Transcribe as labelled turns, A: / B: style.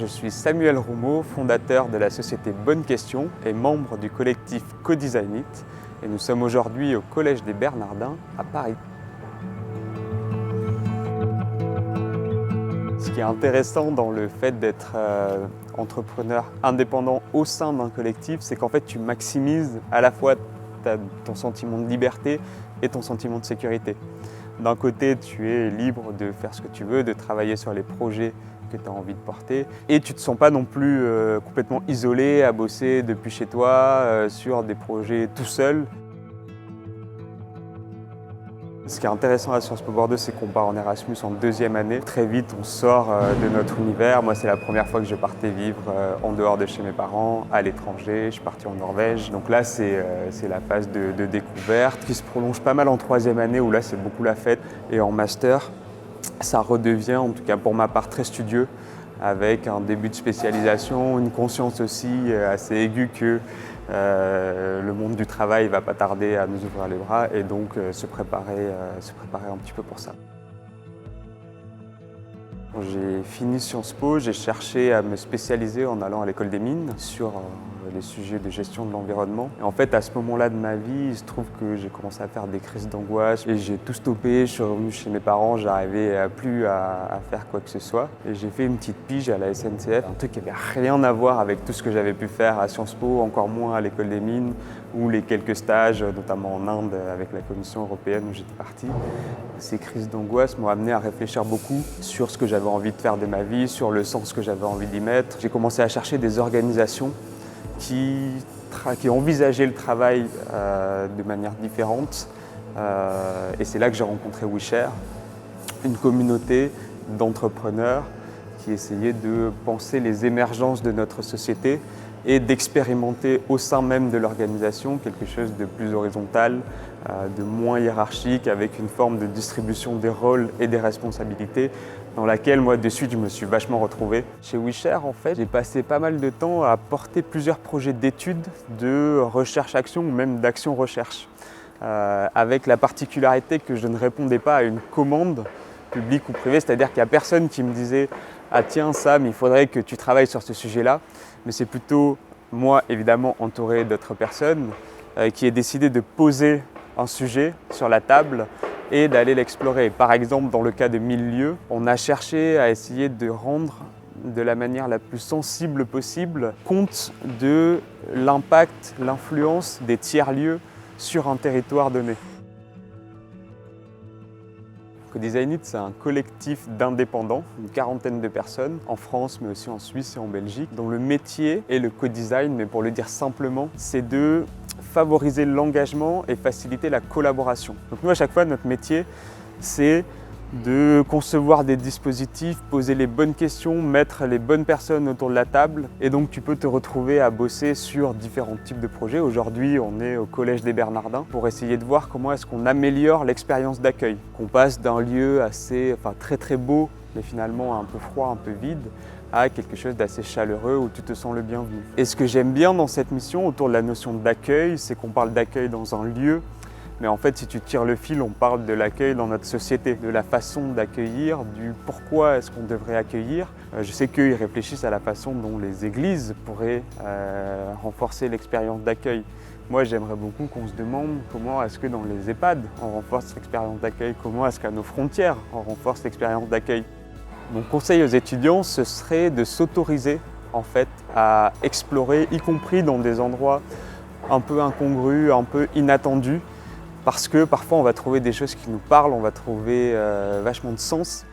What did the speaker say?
A: je suis Samuel Roumeau, fondateur de la société Bonne Question et membre du collectif Co-Design-It. Et nous sommes aujourd'hui au Collège des Bernardins à Paris. Ce qui est intéressant dans le fait d'être entrepreneur indépendant au sein d'un collectif, c'est qu'en fait tu maximises à la fois ton sentiment de liberté et ton sentiment de sécurité. D'un côté, tu es libre de faire ce que tu veux, de travailler sur les projets que tu as envie de porter. Et tu ne te sens pas non plus complètement isolé à bosser depuis chez toi sur des projets tout seul. Ce qui est intéressant à Sciences Po Bordeaux, c'est qu'on part en Erasmus en deuxième année. Très vite, on sort de notre univers. Moi, c'est la première fois que je partais vivre en dehors de chez mes parents, à l'étranger. Je suis parti en Norvège. Donc là, c'est la phase de découverte qui se prolonge pas mal en troisième année, où là, c'est beaucoup la fête. Et en master, ça redevient, en tout cas pour ma part, très studieux, avec un début de spécialisation, une conscience aussi assez aiguë que le monde du travail ne va pas tarder à nous ouvrir les bras et donc se préparer un petit peu pour ça. Quand j'ai fini Sciences Po, j'ai cherché à me spécialiser en allant à l'école des mines sur les sujets de gestion de l'environnement. Et en fait, à ce moment-là de ma vie, il se trouve que j'ai commencé à faire des crises d'angoisse et j'ai tout stoppé. Je suis revenu chez mes parents, j'arrivais plus à faire quoi que ce soit. Et j'ai fait une petite pige à la SNCF, un truc qui n'avait rien à voir avec tout ce que j'avais pu faire à Sciences Po, encore moins à l'école des mines, ou les quelques stages, notamment en Inde avec la Commission européenne où j'étais parti. Ces crises d'angoisse m'ont amené à réfléchir beaucoup sur ce que j'avais envie de faire de ma vie, sur le sens que j'avais envie d'y mettre. J'ai commencé à chercher des organisations qui envisageaient le travail de manière différente. Et c'est là que j'ai rencontré WeShare, une communauté d'entrepreneurs qui essayaient de penser les émergences de notre société et d'expérimenter au sein même de l'organisation quelque chose de plus horizontal, de moins hiérarchique, avec une forme de distribution des rôles et des responsabilités dans laquelle, moi, de suite, je me suis vachement retrouvé. Chez WeShare, en fait, j'ai passé pas mal de temps à porter plusieurs projets d'études, de recherche-action ou même d'action-recherche, avec la particularité que je ne répondais pas à une commande publique ou privée, c'est-à-dire qu'il n'y a personne qui me disait « Ah tiens Sam, il faudrait que tu travailles sur ce sujet-là », mais c'est plutôt moi, évidemment, entouré d'autres personnes, qui ai décidé de poser un sujet sur la table et d'aller l'explorer. Par exemple, dans le cas de 1000 lieux, on a cherché à essayer de rendre de la manière la plus sensible possible compte de l'impact, l'influence des tiers-lieux sur un territoire donné. Co-Design-It, c'est un collectif d'indépendants, une quarantaine de personnes, en France mais aussi en Suisse et en Belgique, dont le métier est le co-design, mais pour le dire simplement, c'est de favoriser l'engagement et faciliter la collaboration. Donc nous, à chaque fois, notre métier, c'est de concevoir des dispositifs, poser les bonnes questions, mettre les bonnes personnes autour de la table. Et donc tu peux te retrouver à bosser sur différents types de projets. Aujourd'hui, on est au Collège des Bernardins pour essayer de voir comment est-ce qu'on améliore l'expérience d'accueil. Qu'on passe d'un lieu très très beau, mais finalement un peu froid, un peu vide, à quelque chose d'assez chaleureux où tu te sens le bienvenu. Et ce que j'aime bien dans cette mission autour de la notion d'accueil, c'est qu'on parle d'accueil dans un lieu. Mais en fait, si tu tires le fil, on parle de l'accueil dans notre société, de la façon d'accueillir, du pourquoi est-ce qu'on devrait accueillir. Je sais qu'ils réfléchissent à la façon dont les églises pourraient renforcer l'expérience d'accueil. Moi, j'aimerais beaucoup qu'on se demande comment est-ce que dans les EHPAD, on renforce l'expérience d'accueil, comment est-ce qu'à nos frontières, on renforce l'expérience d'accueil. Mon conseil aux étudiants, ce serait de s'autoriser en fait à explorer, y compris dans des endroits un peu incongrus, un peu inattendus, parce que parfois on va trouver des choses qui nous parlent, on va trouver vachement de sens.